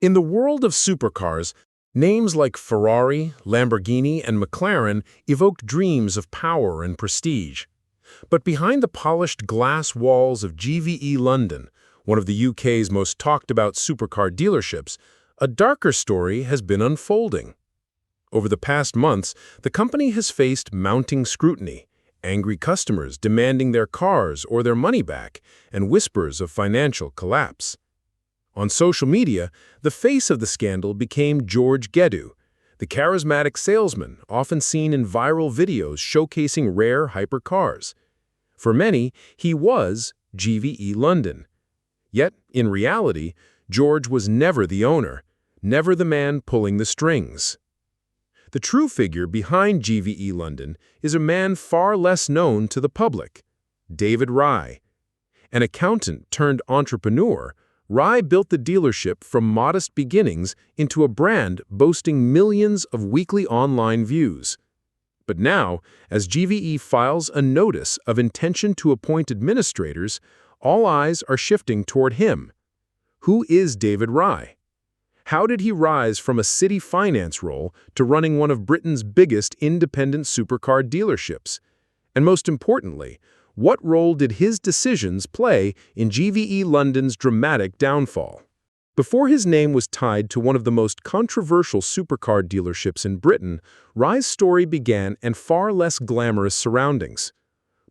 In the world of supercars, names like Ferrari, Lamborghini, and McLaren evoked dreams of power and prestige. But behind the polished glass walls of GVE London, one of the UK's most talked-about supercar dealerships, a darker story has been unfolding. Over the past months, the company has faced mounting scrutiny, angry customers demanding their cars or their money back, and whispers of financial collapse. On social media, the face of the scandal became George Gehdu, the charismatic salesman often seen in viral videos showcasing rare hypercars. For many, he was GVE London. Yet, in reality, George was never the owner, never the man pulling the strings. The true figure behind GVE London is a man far less known to the public, David Rai. An accountant turned entrepreneur, Rai built the dealership from modest beginnings into a brand boasting millions of weekly online views. But now, as GVE files a notice of intention to appoint administrators, all eyes are shifting toward him. Who is David Rai? How did he rise from a city finance role to running one of Britain's biggest independent supercar dealerships? And most importantly, what role did his decisions play in GVE London's dramatic downfall? Before his name was tied to one of the most controversial supercar dealerships in Britain, Rai's story began in far less glamorous surroundings.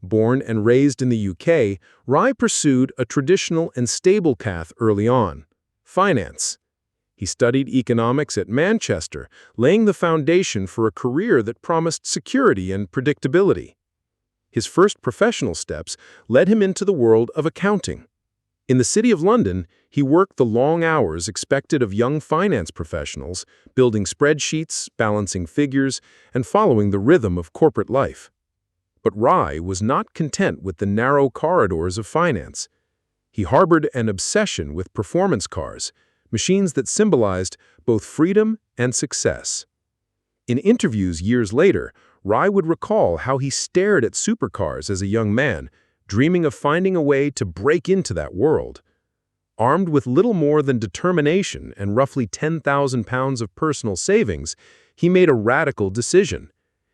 Born and raised in the UK, Rai pursued a traditional and stable path early on: finance. He studied economics at Manchester, laying the foundation for a career that promised security and predictability. His first professional steps led him into the world of accounting. In the City of London, he worked the long hours expected of young finance professionals, building spreadsheets, balancing figures, and following the rhythm of corporate life. But Rai was not content with the narrow corridors of finance. He harbored an obsession with performance cars, machines that symbolized both freedom and success. In interviews years later, Rai would recall how he stared at supercars as a young man, dreaming of finding a way to break into that world. Armed with little more than determination and roughly £10,000 of personal savings, he made a radical decision.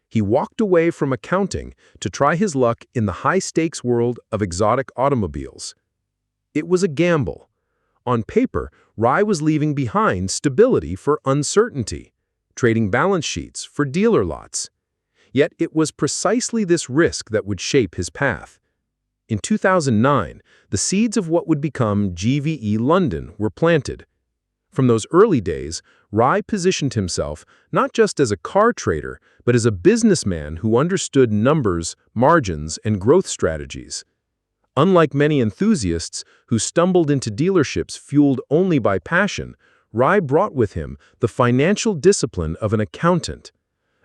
He walked away from accounting to try his luck in the high-stakes world of exotic automobiles. It was a gamble. On paper, Rai was leaving behind stability for uncertainty, trading balance sheets for dealer lots. Yet it was precisely this risk that would shape his path. In 2009, the seeds of what would become GVE London were planted. From those early days, Rai positioned himself not just as a car trader, but as a businessman who understood numbers, margins, and growth strategies. Unlike many enthusiasts who stumbled into dealerships fueled only by passion, Rai brought with him the financial discipline of an accountant,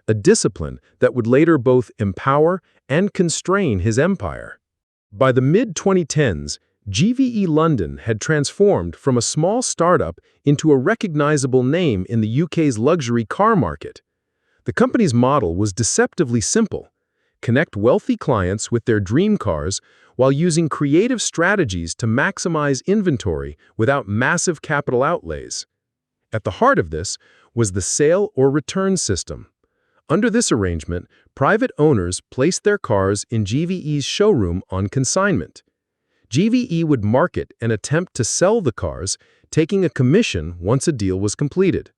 a discipline that would later both empower and constrain his empire. By the mid-2010s, GVE London had transformed from a small startup into a recognizable name in the UK's luxury car market. The company's model was deceptively simple: connect wealthy clients with their dream cars while using creative strategies to maximize inventory without massive capital outlays. At the heart of this was the sale or return system. Under this arrangement, private owners placed their cars in GVE's showroom on consignment. GVE would market and attempt to sell the cars, taking a commission once a deal was completed.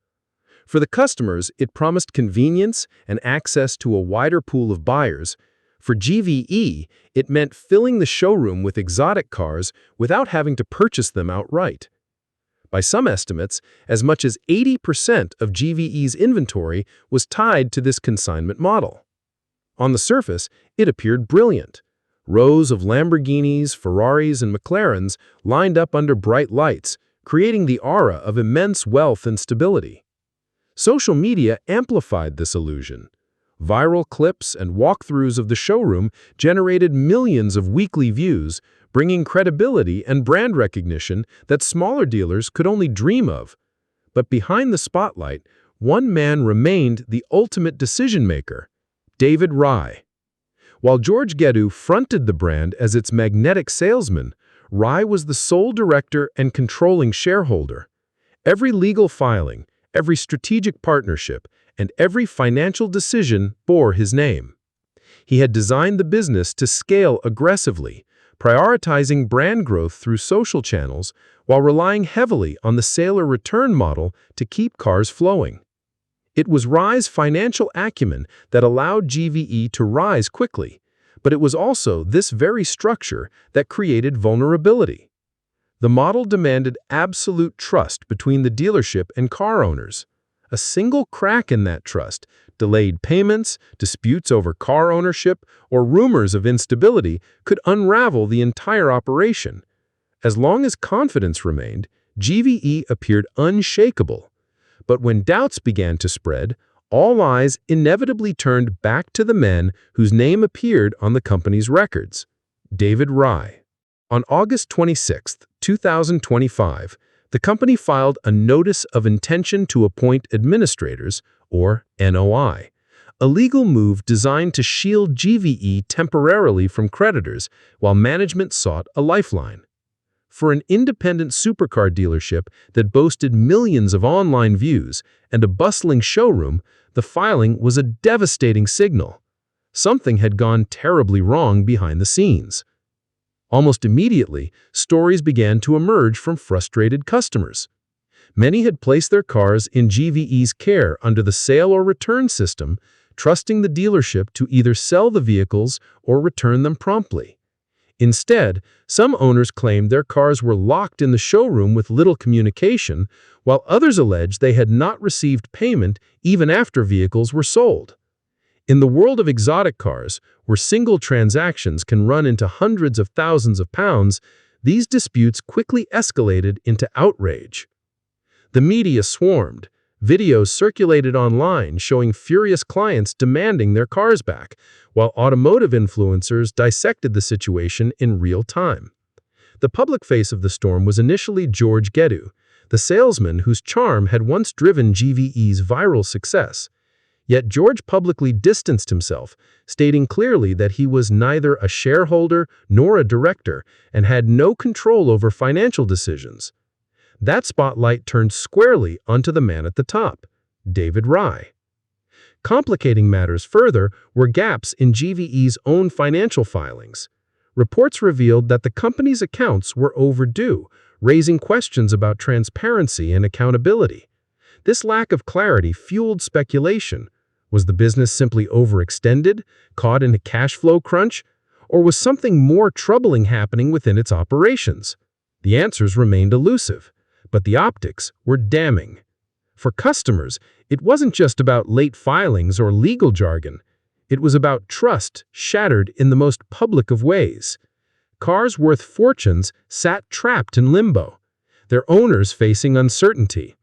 For the customers, it promised convenience and access to a wider pool of buyers. For GVE, it meant filling the showroom with exotic cars without having to purchase them outright. By some estimates, as much as 80% of GVE's inventory was tied to this consignment model. On the surface, it appeared brilliant. Rows of Lamborghinis, Ferraris, and McLarens lined up under bright lights, creating the aura of immense wealth and stability. Social media amplified this illusion. Viral clips and walkthroughs of the showroom generated millions of weekly views, bringing credibility and brand recognition that smaller dealers could only dream of. But behind the spotlight, one man remained the ultimate decision-maker: David Rai. While George Gehdu fronted the brand as its magnetic salesman, Rai was the sole director and controlling shareholder. Every legal filing, every strategic partnership, and every financial decision bore his name. He had designed the business to scale aggressively, prioritizing brand growth through social channels while relying heavily on the sale-or-return model to keep cars flowing. It was Rai's financial acumen that allowed GVE to rise quickly, but it was also this very structure that created vulnerability. The model demanded absolute trust between the dealership and car owners. A single crack in that trust, delayed payments, disputes over car ownership, or rumors of instability could unravel the entire operation. As long as confidence remained, GVE appeared unshakable. But when doubts began to spread, all eyes inevitably turned back to the man whose name appeared on the company's records, David Rai. On August 26, 2025, the company filed a Notice of Intention to Appoint Administrators, or NOI, a legal move designed to shield GVE temporarily from creditors while management sought a lifeline. For an independent supercar dealership that boasted millions of online views and a bustling showroom, the filing was a devastating signal. Something had gone terribly wrong behind the scenes. Almost immediately, stories began to emerge from frustrated customers. Many had placed their cars in GVE's care under the sale or return system, trusting the dealership to either sell the vehicles or return them promptly. Instead, some owners claimed their cars were locked in the showroom with little communication, while others alleged they had not received payment even after vehicles were sold. In the world of exotic cars, where single transactions can run into hundreds of thousands of pounds, these disputes quickly escalated into outrage. The media swarmed. Videos circulated online showing furious clients demanding their cars back, while automotive influencers dissected the situation in real time. The public face of the storm was initially George Gehdu, the salesman whose charm had once driven GVE's viral success. Yet George publicly distanced himself, stating clearly that he was neither a shareholder nor a director and had no control over financial decisions. That spotlight turned squarely onto the man at the top, David Rai. Complicating matters further were gaps in GVE's own financial filings. Reports revealed that the company's accounts were overdue, raising questions about transparency and accountability. This lack of clarity fueled speculation. Was the business simply overextended, caught in a cash flow crunch, or was something more troubling happening within its operations? The answers remained elusive, but the optics were damning. For customers, it wasn't just about late filings or legal jargon. It was about trust shattered in the most public of ways. Cars worth fortunes sat trapped in limbo, their owners facing uncertainty.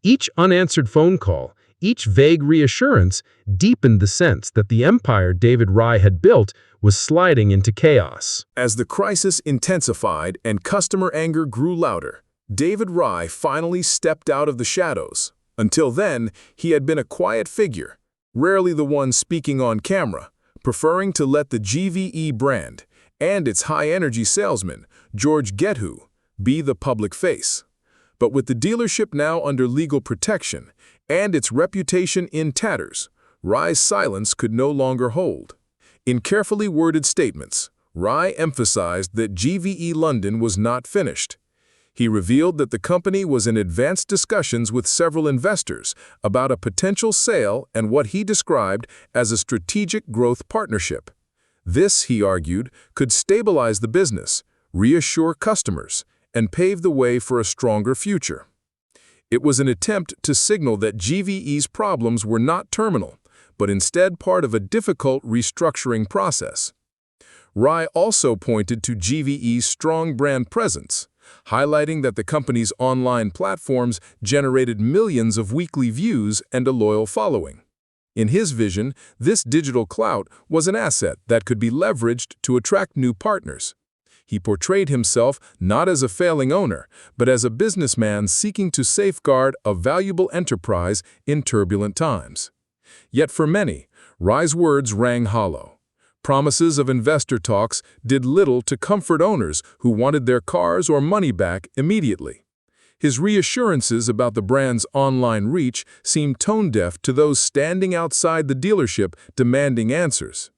Each unanswered phone call, each vague reassurance deepened the sense that the empire David Rai had built was sliding into chaos. As the crisis intensified and customer anger grew louder, David Rai finally stepped out of the shadows. Until then, he had been a quiet figure, rarely the one speaking on camera, preferring to let the GVE brand and its high-energy salesman, George Gehdu, be the public face. But with the dealership now under legal protection and its reputation in tatters, Rai's silence could no longer hold. In carefully worded statements, Rai emphasized that GVE London was not finished. He revealed that the company was in advanced discussions with several investors about a potential sale and what he described as a strategic growth partnership. This, he argued, could stabilize the business, reassure customers, and pave the way for a stronger future. It was an attempt to signal that GVE's problems were not terminal, but instead part of a difficult restructuring process. Rai also pointed to GVE's strong brand presence, highlighting that the company's online platforms generated millions of weekly views and a loyal following. In his vision, this digital clout was an asset that could be leveraged to attract new partners. He portrayed himself not as a failing owner, but as a businessman seeking to safeguard a valuable enterprise in turbulent times. Yet for many, Rai's words rang hollow. Promises of investor talks did little to comfort owners who wanted their cars or money back immediately. His reassurances about the brand's online reach seemed tone-deaf to those standing outside the dealership demanding answers.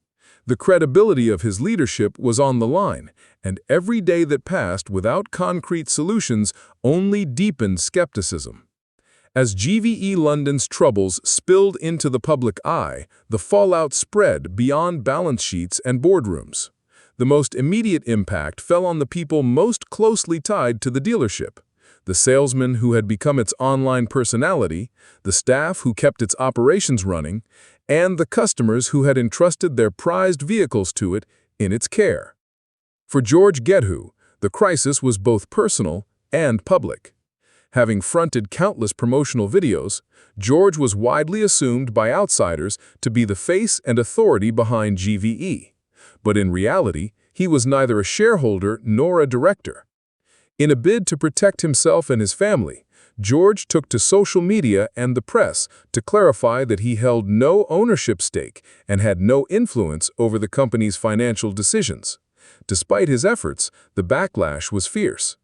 The credibility of his leadership was on the line, and every day that passed without concrete solutions only deepened skepticism. As GVE London's troubles spilled into the public eye, the fallout spread beyond balance sheets and boardrooms. The most immediate impact fell on the people most closely tied to the dealership: the salesman who had become its online personality, the staff who kept its operations running, and the customers who had entrusted their prized vehicles to it in its care. For George Gehdu, the crisis was both personal and public. Having fronted countless promotional videos, George was widely assumed by outsiders to be the face and authority behind GVE. But in reality, he was neither a shareholder nor a director. In a bid to protect himself and his family, George took to social media and the press to clarify that he held no ownership stake and had no influence over the company's financial decisions. Despite his efforts, the backlash was fierce.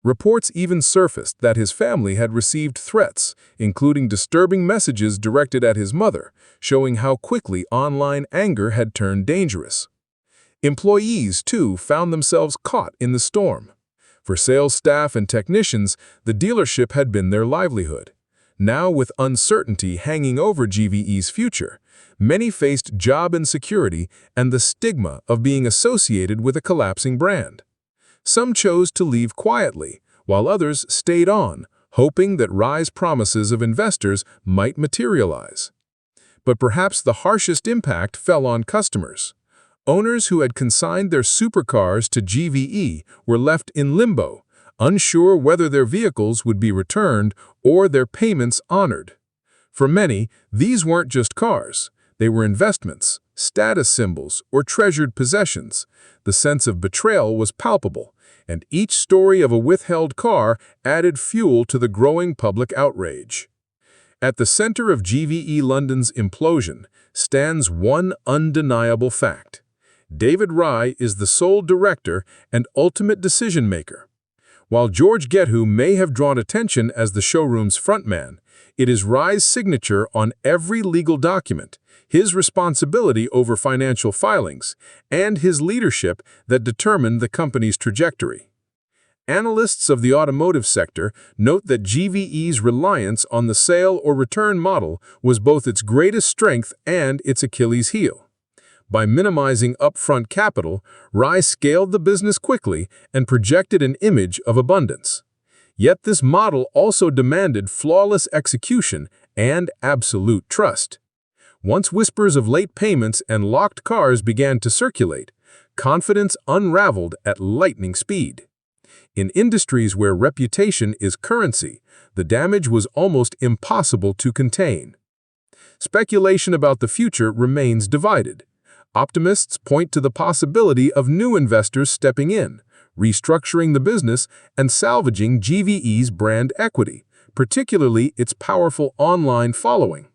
Reports even surfaced that his family had received threats, including disturbing messages directed at his mother, showing how quickly online anger had turned dangerous. Employees, too, found themselves caught in the storm. For sales staff and technicians, the dealership had been their livelihood. Now, with uncertainty hanging over GVE's future, many faced job insecurity and the stigma of being associated with a collapsing brand. Some chose to leave quietly, while others stayed on, hoping that Rai's promises of investors might materialize. But perhaps the harshest impact fell on customers. Owners who had consigned their supercars to GVE were left in limbo, unsure whether their vehicles would be returned or their payments honored. For many, these weren't just cars. They were investments, status symbols, or treasured possessions. The sense of betrayal was palpable, and each story of a withheld car added fuel to the growing public outrage. At the center of GVE London's implosion stands one undeniable fact. David Rai is the sole director and ultimate decision-maker. While George Gehdu may have drawn attention as the showroom's frontman, it is Rai's signature on every legal document, his responsibility over financial filings, and his leadership that determine the company's trajectory. Analysts of the automotive sector note that GVE's reliance on the sale or return model was both its greatest strength and its Achilles heel. By minimizing upfront capital, Rai scaled the business quickly and projected an image of abundance. Yet this model also demanded flawless execution and absolute trust. Once whispers of late payments and locked cars began to circulate, confidence unraveled at lightning speed. In industries where reputation is currency, the damage was almost impossible to contain. Speculation about the future remains divided. Optimists point to the possibility of new investors stepping in, restructuring the business, and salvaging GVE's brand equity, particularly its powerful online following.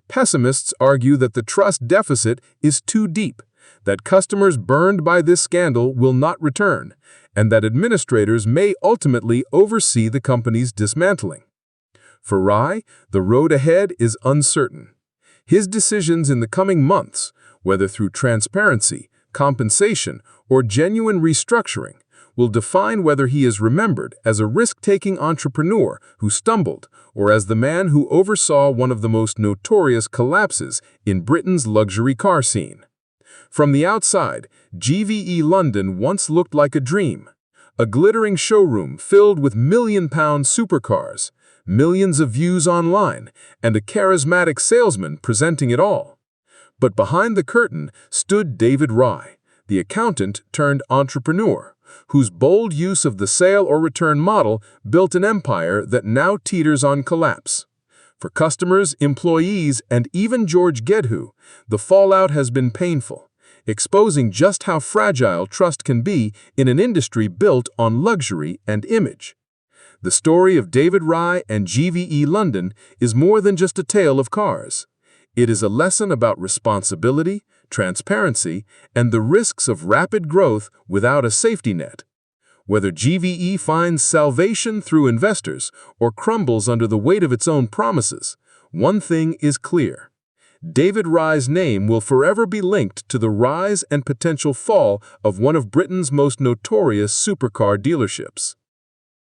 Pessimists argue that the trust deficit is too deep, that customers burned by this scandal will not return, and that administrators may ultimately oversee the company's dismantling. For Rai, the road ahead is uncertain. His decisions in the coming months, whether through transparency, compensation, or genuine restructuring, will define whether he is remembered as a risk-taking entrepreneur who stumbled or as the man who oversaw one of the most notorious collapses in Britain's luxury car scene. From the outside, GVE London once looked like a dream, a glittering showroom filled with million-pound supercars, millions of views online, and a charismatic salesman presenting it all. But behind the curtain stood David Rai, the accountant turned entrepreneur, whose bold use of the sale or return model built an empire that now teeters on collapse. For customers, employees, and even George Gehdu, the fallout has been painful, exposing just how fragile trust can be in an industry built on luxury and image. The story of David Rai and GVE London is more than just a tale of cars. It is a lesson about responsibility, transparency, and the risks of rapid growth without a safety net. Whether GVE finds salvation through investors or crumbles under the weight of its own promises, one thing is clear. David Rai's name will forever be linked to the rise and potential fall of one of Britain's most notorious supercar dealerships.